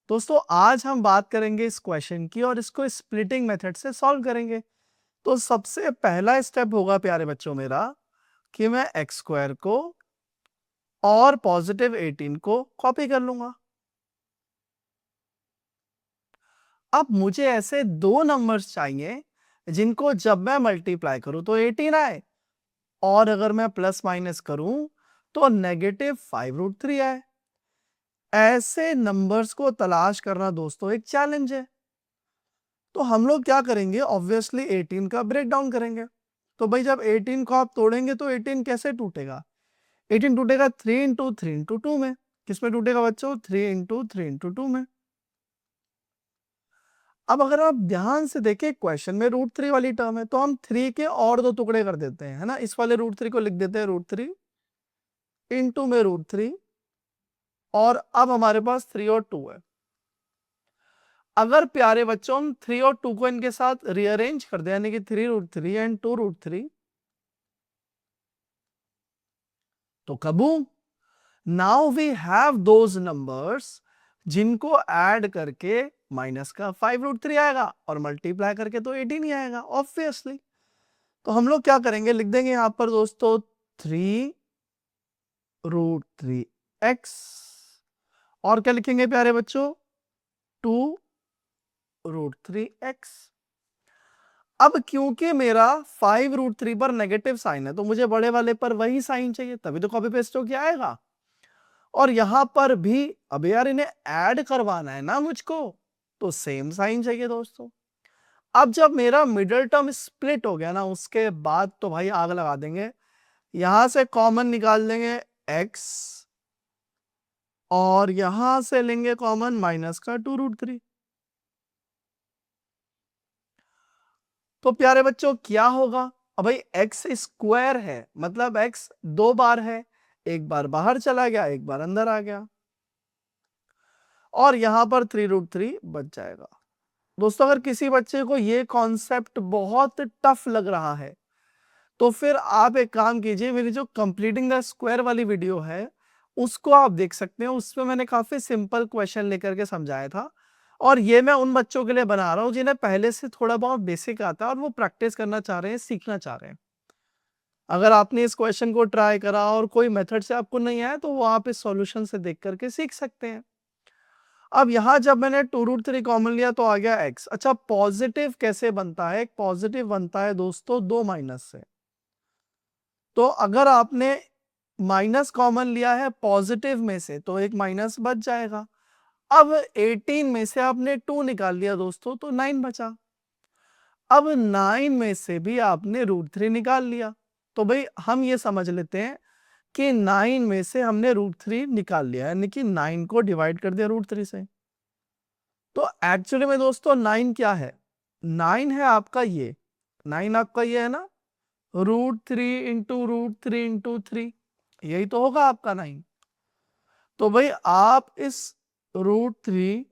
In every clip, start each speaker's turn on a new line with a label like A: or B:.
A: दोस्तों आज हम बात करेंगे इस क्वेश्चन की और इसको स्प्लिटिंग मेथड से सॉल्व करेंगे। तो सबसे पहला स्टेप होगा प्यारे बच्चों मेरा कि मैं एक्स स्क्वायर को और पॉजिटिव 18 को कॉपी कर लूंगा। अब मुझे ऐसे दो नंबर्स चाहिए जिनको जब मैं मल्टीप्लाई करूं तो 18 आए और अगर मैं प्लस माइनस करूं तो -5√3 आए। ऐसे नंबर्स को तलाश करना दोस्तों एक चैलेंज है। तो हम लोग क्या करेंगे, ऑब्वियसली 18 का ब्रेक डाउन करेंगे। तो भाई जब 18 को आप तोड़ेंगे तो 18 कैसे टूटेगा? 18 टूटेगा 3 इंटू 3 इंटू 2 में। किसमें टूटेगा बच्चों? 3 इंटू 3 इंटू 2 में। अब अगर आप ध्यान से देखें क्वेश्चन में √3 वाली टर्म है तो हम 3 के और दो टुकड़े कर देते हैं, है ना। इस वाले √3 को लिख देते हैं √3 इंटू में √3 और अब हमारे पास 3 और 2 है। अगर प्यारे बच्चों हम 3 और 2 को इनके साथ रीअरेंज कर दे यानी कि 3√3 एंड 2√3 तो kaboom, now we have those numbers जिनको ऐड करके माइनस का 5√3 आएगा और मल्टीप्लाई करके तो 18 ही आएगा ऑब्वियसली। तो हम लोग क्या करेंगे, लिख देंगे यहां पर दोस्तों 3√3x और क्या लिखेंगे प्यारे बच्चों? 2√3x। अब क्योंकि मेरा 5√3 पर नेगेटिव साइन है तो मुझे बड़े वाले पर वही साइन चाहिए, तभी तो कॉपी पेस्ट होके आएगा। और यहां पर भी अब यार इन्हें ऐड करवाना है ना मुझको, तो सेम साइन चाहिए दोस्तों। अब जब मेरा मिडिल टर्म स्प्लिट हो गया ना उसके बाद तो भाई आग लगा देंगे। यहां से कॉमन निकाल देंगे x और यहां से लेंगे कॉमन माइनस का 2√3। तो प्यारे बच्चों क्या होगा? अब भाई एक्स स्क्वायर है मतलब x दो बार है, एक बार बाहर चला गया एक बार अंदर आ गया और यहां पर 3√3 बच जाएगा। दोस्तों अगर किसी बच्चे को ये कॉन्सेप्ट बहुत टफ लग रहा है तो फिर आप एक काम कीजिए, मेरी जो कंप्लीटिंग द स्क्वायर वाली वीडियो है उसको आप देख सकते हैं। उसमें मैंने काफी सिंपल क्वेश्चन लेकर के समझाया था और ये मैं उन बच्चों के लिए बना रहा हूं जिन्हें पहले से थोड़ा बहुत बेसिक आता है और वो प्रैक्टिस करना चाह रहे हैं, सीखना चाह रहे हैं। अगर आपने इस क्वेश्चन को ट्राई करा और कोई मेथड से आपको नहीं आया तो वो आप इस सॉल्यूशन से देख करके सीख सकते हैं। अब यहां जब मैंने 2√3 कॉमन लिया तो आ गया x। अच्छा पॉजिटिव कैसे बनता है? पॉजिटिव बनता है दोस्तों दो माइनस से। तो अगर आपने माइनस कॉमन लिया है पॉजिटिव में से तो एक माइनस बच जाएगा। अब 18 में से आपने 2 निकाल लिया दोस्तों तो 9 बचा। अब 9 में से भी आपने √3 निकाल लिया तो भाई हम ये समझ लेते हैं कि 9 में से हमने √3 निकाल लिया यानी कि 9 को डिवाइड कर दिया √3 से। तो एक्चुअली में दोस्तों 9 क्या है? 9 है आपका ये, 9 आपका ये है ना, √3 इंटू √3 इंटू 3, यही तो होगा आपका 9। तो भाई आप इस √3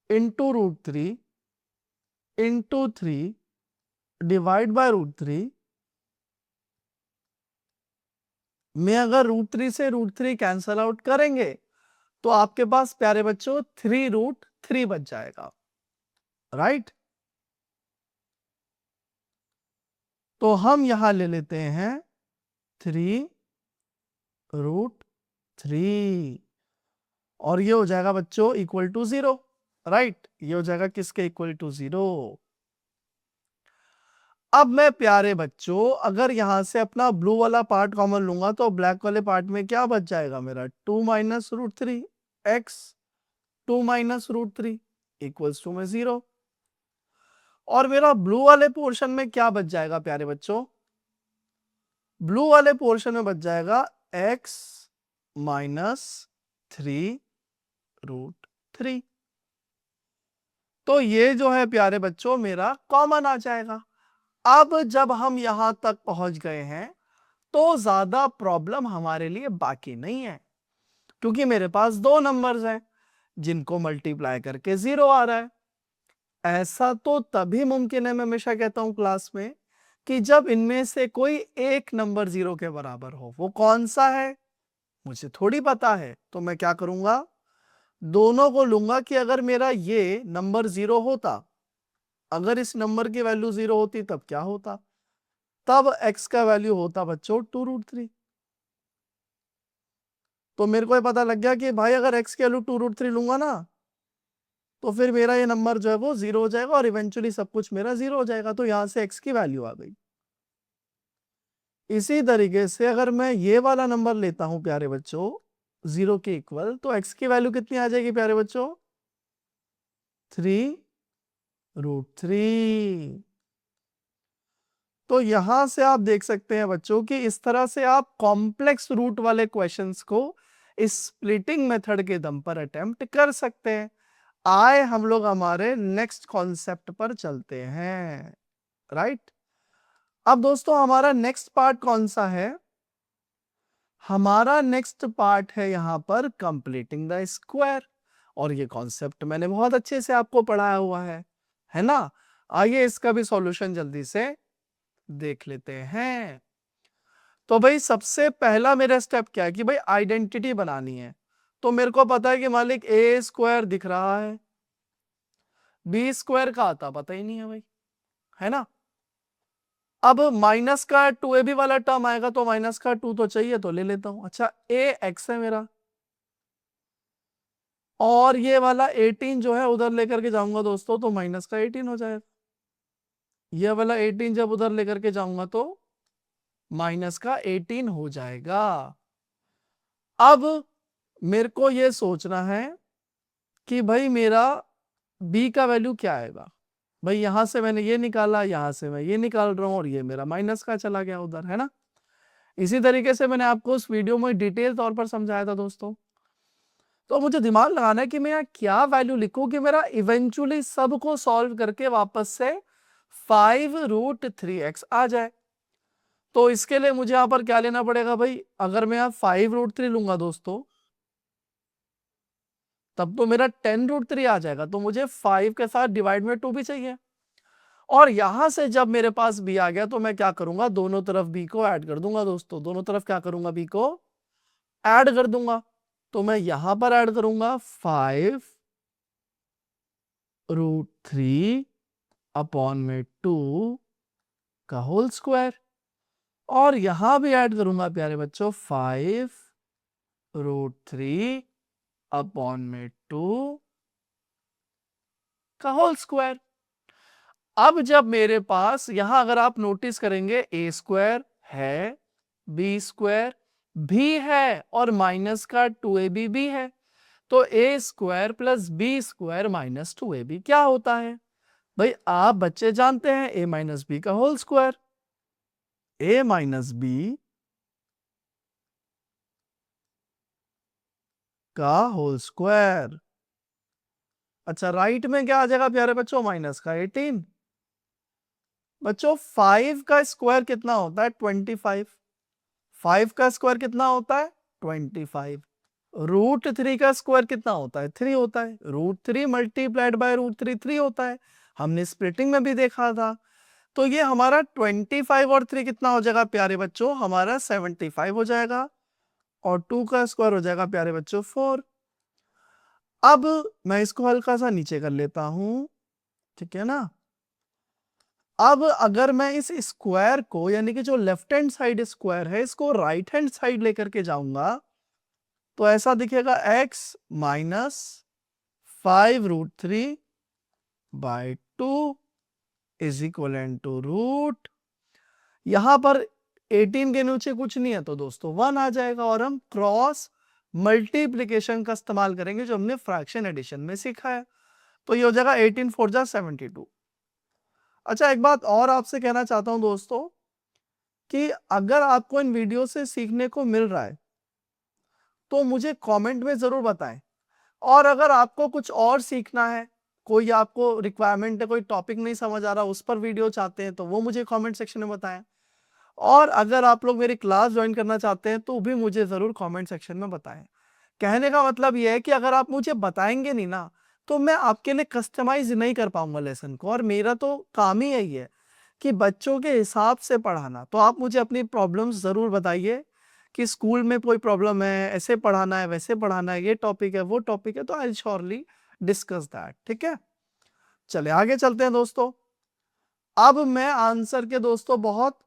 A: इंटू √3 इंटू 3 डिवाइड बाय √3 में अगर √3 से √3 कैंसल आउट करेंगे तो आपके पास प्यारे बच्चों 3√3 बच जाएगा, राइट। तो हम यहां ले लेते हैं 3√3 और ये हो जाएगा बच्चों इक्वल टू 0, राइट। ये हो जाएगा किसके इक्वल टू 0? अब मैं प्यारे बच्चों अगर यहां से अपना ब्लू वाला पार्ट कॉमन लूंगा तो ब्लैक वाले पार्ट में क्या बच जाएगा मेरा? 2 minus √3 x, 2 minus √3 equals to में 0। और मेरा ब्लू वाले पोर्शन में क्या बच जाएगा प्यारे बच्चों? ब्लू वाले पोर्शन में बच जाएगा x माइनस 3√3। तो ये जो है प्यारे बच्चों मेरा कॉमन आ जाएगा। अब जब हम यहां तक पहुंच गए हैं तो ज्यादा प्रॉब्लम हमारे लिए बाकी नहीं है क्योंकि मेरे पास दो नंबर्स हैं जिनको मल्टीप्लाई करके 0 आ रहा है। ऐसा तो तभी मुमकिन है, मैं हमेशा कहता हूं क्लास में, कि जब इनमें से कोई एक नंबर 0 के बराबर हो। वो कौन सा है मुझे थोड़ी पता है, तो मैं क्या करूंगा, दोनों को लूंगा कि अगर मेरा ये नंबर 0 होता, अगर इस नंबर की वैल्यू 0 होती तब क्या होता, तब x का वैल्यू होता बच्चों 2√3। तो मेरे को ये पता लग गया कि भाई अगर x की वैल्यू 2√3 लूंगा ना, तो फिर मेरा ये नंबर जो है वो 0 हो जाएगा और इवेंचुअली सब कुछ मेरा 0 हो जाएगा। तो यहां से x की वैल्यू आ गई। इसी तरीके से अगर मैं ये वाला नंबर लेता हूं प्यारे बच्चों 0 के इक्वल, तो x की वैल्यू कितनी आ जाएगी प्यारे बच्चों, 3√3। तो यहां से आप देख सकते हैं बच्चों कि इस तरह से आप कॉम्प्लेक्स रूट वाले क्वेश्चंस को इस स्प्लिटिंग मेथड के दम पर अटेम्प्ट कर सकते हैं। आए हम लोग हमारे नेक्स्ट कॉन्सेप्ट पर चलते हैं, राइट। अब दोस्तों हमारा नेक्स्ट पार्ट कौन सा है, हमारा नेक्स्ट पार्ट है यहां पर कंप्लीटिंग द स्क्वायर। और ये कॉन्सेप्ट मैंने बहुत अच्छे से आपको पढ़ाया हुआ है ना। आइए इसका भी सॉल्यूशन जल्दी से देख लेते हैं। तो भाई सबसे पहला मेरा स्टेप क्या है कि भाई आइडेंटिटी बनानी है। तो मेरे को पता है कि मालिक ए स्क्वायर दिख रहा है, बी स्क्वायर का आता पता ही नहीं है भाई, है ना। अब माइनस का 2ab वाला टर्म आएगा तो माइनस का 2 तो चाहिए, तो ले लेता हूं। अच्छा ए एक्स है मेरा, और ये वाला 18 जो है उधर लेकर के जाऊंगा दोस्तों तो माइनस का 18 हो जाएगा। ये वाला 18 जब उधर लेकर के जाऊंगा तो माइनस का 18 हो जाएगा। अब मेरे को ये सोचना है कि भाई मेरा b का वैल्यू क्या आएगा। भाई यहां से मैंने ये निकाला, यहां से मैं ये निकाल रहा हूं, और ये मेरा माइनस का चला गया उधर, है ना। इसी तरीके से मैंने आपको उस वीडियो में डिटेल तौर पर समझाया था दोस्तों। तो मुझे दिमाग लगाना है कि मैं यहाँ क्या वैल्यू लिखूं कि मेरा इवेंचुअली सबको सॉल्व करके वापस से 5√3x आ जाए। तो इसके लिए मुझे यहां पर क्या लेना पड़ेगा भाई, अगर मैं यहाँ 5√3 लूंगा दोस्तों तब तो मेरा 10√3 आ जाएगा। तो मुझे 5 के साथ डिवाइड में 2 भी चाहिए। और यहां से जब मेरे पास b आ गया तो मैं क्या करूंगा, दोनों तरफ b को ऐड कर दूंगा दोस्तों। दोनों तरफ क्या करूंगा, b को ऐड कर दूंगा। तो मैं यहां पर ऐड करूंगा 5√3 अपॉन में 2 का होल स्क्वायर, और यहां भी ऐड करूंगा प्यारे बच्चों 5√3 अपॉन में 2 का होल स्क्वायर। अब जब मेरे पास यहां अगर आप नोटिस करेंगे ए स्क्वायर है, बी स्क्वायर भी है, और माइनस का 2ab भी है, तो A square plus B square minus 2ab क्या होता है भाई, आप बच्चे जानते हैं a माइनस बी का whole square, a minus b का होल स्क्वायर। अच्छा राइट में क्या आ जाएगा प्यारे बच्चों, माइनस का 18। बच्चों 5 का स्क्वायर कितना होता है, 25। 5 का स्क्वायर कितना होता है, 25। √3 का स्क्वायर कितना होता है, 3 होता है। √3 मल्टीप्लाइड बाय √3 3 होता है, हमने स्प्लिटिंग में भी देखा था। तो ये हमारा 25 और 3 कितना हो जाएगा प्यारे बच्चों, हमारा 75 हो जाएगा, और 2 का स्क्वायर हो जाएगा प्यारे बच्चों 4। अब मैं इसको हल्का सा नीचे कर लेता हूं, ठीक है ना। अब अगर मैं इस स्क्वायर को यानी कि जो लेफ्ट हैंड साइड स्क्वायर है इसको राइट हैंड साइड लेकर के जाऊंगा तो ऐसा दिखेगा x minus 5√3 by 2 is equal to root, यहां पर 18 के नीचे कुछ नहीं है तो दोस्तों 1 आ जाएगा, और हम क्रॉस मल्टीप्लीकेशन का इस्तेमाल करेंगे जो हमने फ्रैक्शन एडिशन में सीखा है। तो ये हो जाएगा 18 4 जा 72। अच्छा एक बात और आपसे कहना चाहता हूं दोस्तों कि अगर आपको इन वीडियो से सीखने को मिल रहा है तो मुझे कमेंट में जरूर बताएं, और अगर आपको कुछ और सीखना है, कोई आपको रिक्वायरमेंट है, कोई टॉपिक नहीं समझ आ रहा उस पर वीडियो चाहते हैं तो वो मुझे कमेंट सेक्शन में बताएं, और अगर आप लोग मेरी क्लास ज्वाइन करना चाहते हैं तो भी मुझे जरूर कमेंट सेक्शन में बताएं। कहने का मतलब यह है कि अगर आप मुझे बताएंगे नहीं ना तो मैं आपके लिए कस्टमाइज नहीं कर पाऊंगा लेसन को, और मेरा तो काम ही यही है कि बच्चों के हिसाब से पढ़ाना। तो आप मुझे अपनी प्रॉब्लम्स जरूर बताइए कि स्कूल में कोई प्रॉब्लम है, ऐसे पढ़ाना है, वैसे पढ़ाना है, ये टॉपिक है, वो टॉपिक है, तो आई श्योरली डिस्कस दैट। ठीक है, चले आगे चलते हैं दोस्तों। अब मैं आंसर के दोस्तों बहुत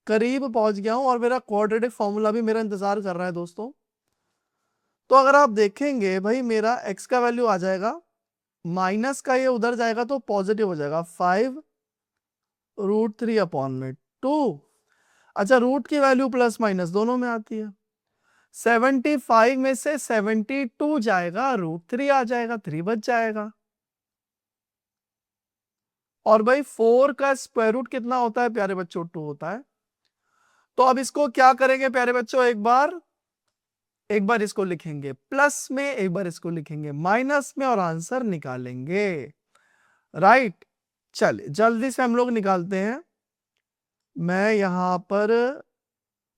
A: करीब पहुंच गया हूं और मेरा क्वाड्रेटिक फॉर्मूला भी मेरा इंतजार कर रहा है दोस्तों। तो अगर आप देखेंगे भाई, मेरा x का वैल्यू आ जाएगा, माइनस का ये उधर जाएगा तो पॉजिटिव हो जाएगा, 5√3/2। अच्छा, रूट की वैल्यू प्लस माइनस दोनों में आती है। 75 में से 72 जाएगा, √3 आ जाएगा, 3 बच जाएगा। और भाई 4 का स्क्वायर रूट कितना होता है प्यारे बच्चों? 2 होता है। तो अब इसको क्या करेंगे प्यारे बच्चों, एक बार इसको लिखेंगे प्लस में, एक बार इसको लिखेंगे माइनस में, और आंसर निकालेंगे। राइट, चलिए जल्दी से हम लोग निकालते हैं। मैं यहां पर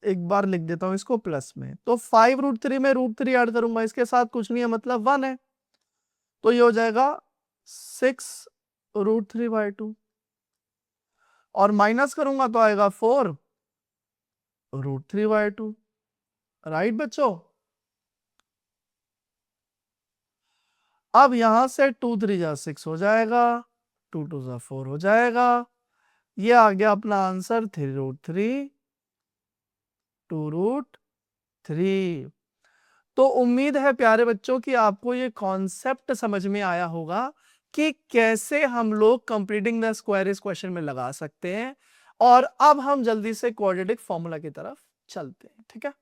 A: एक बार लिख देता हूं इसको प्लस में। तो 5√3 में √3 ऐड करूंगा, इसके साथ कुछ नहीं है, मतलब 1 है, तो ये हो जाएगा 6√3/2। और माइनस करूंगा तो आएगा 4√3/2। राइट बच्चों, अब यहां से 2 3 जा 6 हो जाएगा, 2 2 जा 4 हो जाएगा। ये आ गया अपना आंसर 3√3, 2√3। तो उम्मीद है प्यारे बच्चों कि आपको ये कॉन्सेप्ट समझ में आया होगा कि कैसे हम लोग कंप्लीटिंग द स्क्वायर इस क्वेश्चन में लगा सकते हैं। और अब हम जल्दी से क्वाड्रेटिक फॉर्मूला की तरफ चलते हैं। ठीक है,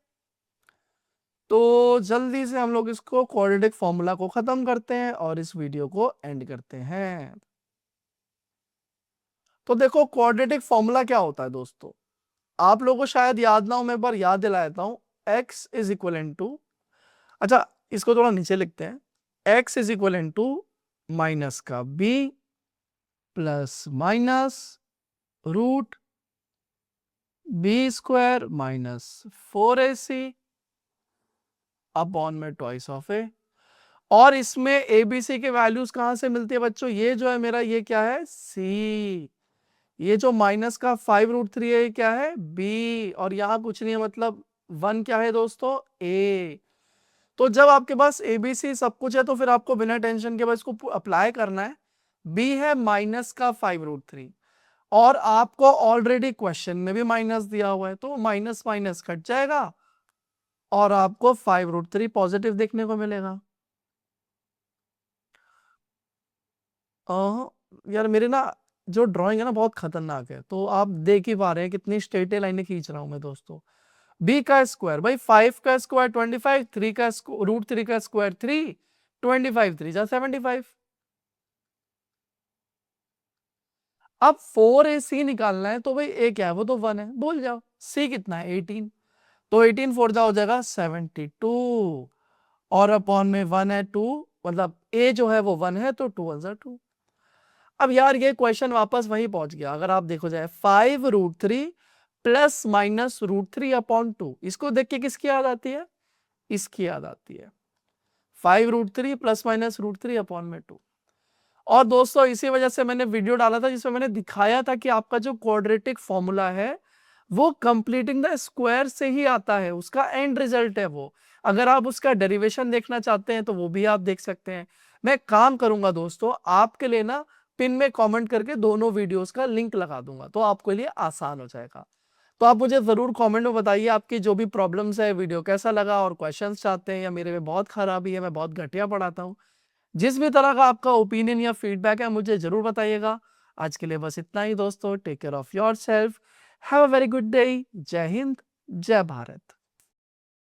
A: तो जल्दी से हम लोग इसको क्वाड्रेटिक फॉर्मूला को खत्म करते हैं और इस वीडियो को एंड करते हैं। तो देखो क्वाड्रेटिक फॉर्मूला क्या होता है दोस्तों, आप लोगों को शायद याद ना हो, मैं एक बार याद दिला देता हूं। x इज इक्वल टू, अच्छा इसको थोड़ा नीचे लिखते हैं, x is equal to minus का b plus minus root b² minus 4ac upon में ट्वाइस ऑफ a। और इसमें abc के वैल्यूज कहां से मिलती है बच्चों? ये जो है मेरा, ये क्या है? c। ये जो माइनस का 5√3 है, ये क्या है? b। और यहां कुछ नहीं है, मतलब 1 क्या है दोस्तों? a। तो जब आपके पास ABC सब कुछ है तो फिर आपको बिना टेंशन के बस इसको अप्लाई करना है। B है माइनस का 5√3, और आपको ऑलरेडी क्वेश्चन में भी माइनस दिया हुआ है, तो माइनस माइनस कट जाएगा और आपको 5√3 पॉजिटिव देखने को मिलेगा। यार मेरे ना जो ड्राइंग है ना बहुत खतरनाक है, तो आप देख ही पा रहे हैं कितनी स्ट्रेट लाइनें खींच रहा हूं मैं दोस्तों। b का स्क्वायर, भाई 5 का स्क्वायर 25, 3 का √3 का स्क्वायर 3, 25 3 जा 75। अब 4ac निकालना है, तो भाई a क्या है? वो तो 1 है, बोल जाओ। c कितना है? 18, तो 18 4 जा हो जाएगा 72, और अपॉन में 1 है 2, मतलब a जो है वो 1 है, तो 2 1 2। अब यार ये क्वेश्चन वापस वहीं पहुंच गया। अगर आप देखो जाए 5√3 प्लस माइनस √3/2, इसको देख के किसकी याद आती है? इसकी याद आती है, 5√3 प्लस माइनस √3/2। और दोस्तों इसी वजह से मैंने वीडियो डाला था जिसमें मैंने दिखाया था कि आपका जो क्वाड्रेटिक फॉर्मूला है वो कंप्लीटिंग द स्क्वायर से ही आता है, उसका एंड रिजल्ट है वो। अगर आप उसका डेरिवेशन देखना चाहते हैं तो वो भी आप देख सकते हैं। मैं काम करूंगा दोस्तों, आपके लिए ना पिन में कमेंट करके दोनों वीडियोस का लिंक लगा दूंगा, तो आपके लिए आसान हो जाएगा। तो आप मुझे जरूर कमेंट में बताइए आपकी जो भी प्रॉब्लम्स है, वीडियो कैसा लगा, और क्वेश्चंस चाहते हैं या मेरे में बहुत खराबी है, मैं बहुत घटिया पढ़ाता हूँ। जिस भी तरह का आपका ओपिनियन या फीडबैक है मुझे जरूर बताइएगा। आज के लिए बस इतना ही दोस्तों। Take care of yourself, have a very good day. जय हिंद, जय भारत।